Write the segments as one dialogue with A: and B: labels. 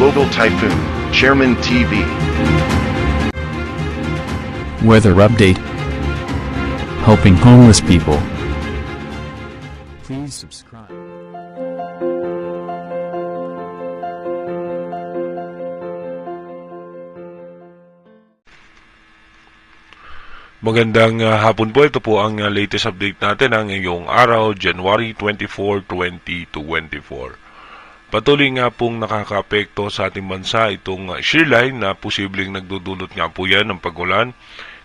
A: Global Typhoon, Chairman TV.
B: Weather update. Helping homeless people. Please subscribe.
C: Magandang hapon po. Ito po ang latest update natin ng ngayong araw, January 24, 2024. Patuloy nga pong nakakaapekto sa ating bansa itong shear line na posibleng nagdudulot nga po yan ng pagulan.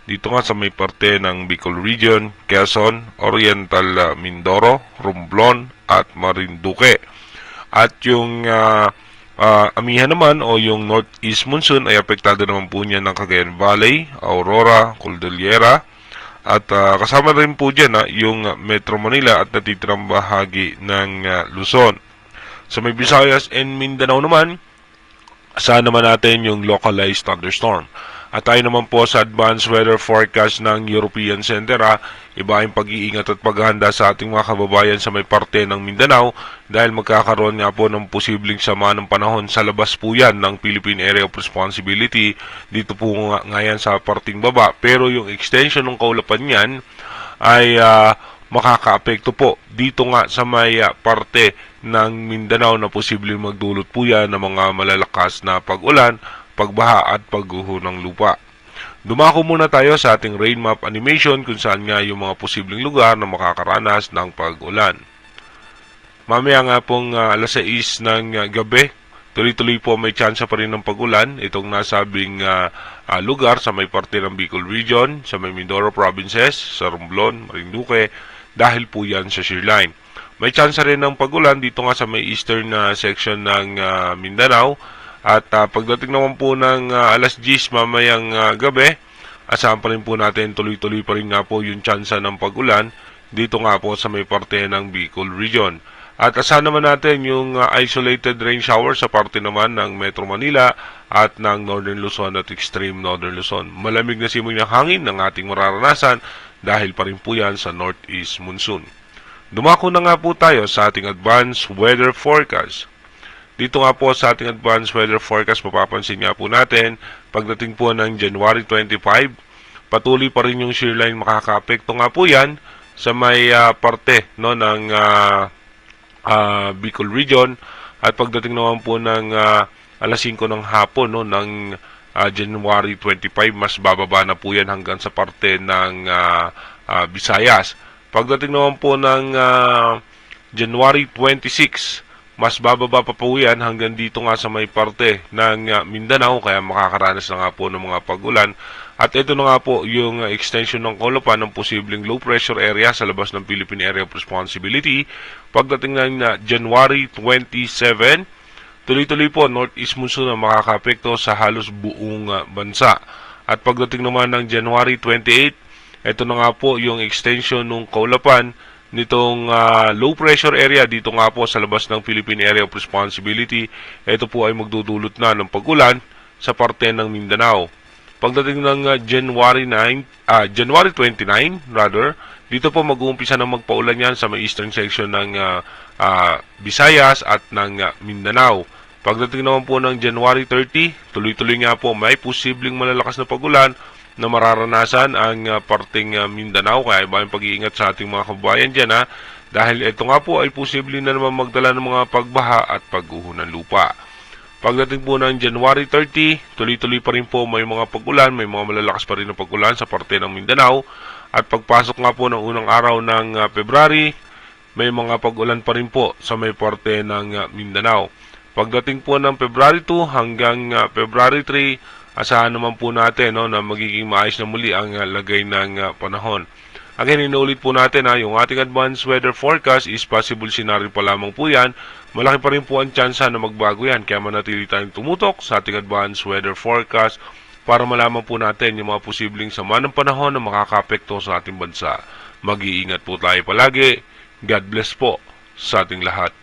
C: Dito nga sa may parte ng Bicol Region, Quezon, Oriental Mindoro, Romblon at Marinduque. At yung amihan naman o yung northeast monsoon ay apektado naman po niya ng Cagayan Valley, Aurora, Cordillera at kasama rin po dyan yung Metro Manila at natitirang bahagi ng Luzon. Sa may Visayas and Mindanao naman, asahan naman natin yung localized thunderstorm. At tayo naman po sa advanced weather forecast ng European Center, iba yung pag-iingat at paghahanda sa ating mga kababayan sa may parte ng Mindanao dahil magkakaroon nga po ng posibleng sama ng panahon sa labas po yan ng Philippine Area of Responsibility dito po nga yan sa parting baba. Pero yung extension ng kaulapan niyan ay makakaapekto po dito nga sa may parte ng Mindanao na posibleng magdulot po yan ng mga malalakas na pag-ulan, pagbaha at pagguho ng lupa. Dumako muna tayo sa ating rain map animation kung saan nga yung mga posibleng lugar na makakaranas ng pag-ulan. Mamaya nga pong alas 6 ng gabi, tuloy-tuloy po may tsansa pa rin ng pag-ulan. Itong nasabing lugar sa may parte ng Bicol Region, sa may Mindoro Provinces, sa Romblon, Marinduque, dahil po yan sa shear line. May tsansa rin ng pag-ulan dito nga sa may eastern section ng Mindanao. At pagdating naman po ng alas 10 mamayang gabi, asahan pa rin po natin tuloy-tuloy pa rin nga po yung tsansa ng pag-ulan dito nga po sa may parte ng Bicol Region. At asahan naman natin yung isolated rain shower sa parte naman ng Metro Manila at ng Northern Luzon at Extreme Northern Luzon. Malamig na simoy ng hangin ng ating mararanasan dahil pa rin po yan sa northeast monsoon. Dumako na nga po tayo sa ating advanced weather forecast. Dito nga po sa ating advanced weather forecast, mapapansin nga po natin, pagdating po ng January 25, patuloy pa rin yung shear line makakaapekto nga po yan sa may parte ng Bicol Region. At pagdating naman po ng alas 5 ng hapon ng January 25, mas bababa na po yan hanggang sa parte ng Visayas. Pagdating naman po ng January 26, mas bababa pa po yan hanggang dito nga sa may parte ng Mindanao, kaya makakaranas na nga po ng mga pag-ulan. At ito na nga po yung extension ng kaulapan ng posibleng low pressure area sa labas ng Philippine Area of Responsibility. Pagdating ng January 27, tuloy-tuloy po northeast monsoon na makakaapekto sa halos buong bansa. At pagdating naman ng January 28, ito na nga po yung extension ng kaulapan nitong low pressure area dito nga po sa labas ng Philippine Area of Responsibility. Ito po ay magdudulot na ng pag-ulan sa parte ng Mindanao. Pagdating ng January 29 rather, dito po mag-uumpisa na magpaulan yan sa may eastern section ng Visayas at ng Mindanao. Pagdating naman po ng January 30, tuloy-tuloy nga po may posibleng malalakas na pag-ulan na mararanasan ang parting Mindanao. Kaya iba yung pag-iingat sa ating mga kababayan dyan dahil ito nga po ay posibleng na naman magdala ng mga pagbaha at pagguho ng lupa. Pagdating po ng January 30, tuloy-tuloy pa rin po may mga pag-ulan, may mga malalakas pa rin na pag-ulan sa parte ng Mindanao. At pagpasok nga po ng unang araw ng February, may mga pag-ulan pa rin po sa may parte ng Mindanao. Pagdating po ng February 2 hanggang February 3, asahan naman po natin na magiging maayos na muli ang lagay ng panahon. Again, inuulit po natin yung ating advanced weather forecast is possible scenario pa lamang po yan. Malaki pa rin po ang tsansa na magbago yan. Kaya manatili tayong tumutok sa ating advanced weather forecast para malaman po natin yung mga posibleng sama ng panahon na makakaapekto sa ating bansa. Mag-iingat po tayo palagi. God bless po sa ating lahat.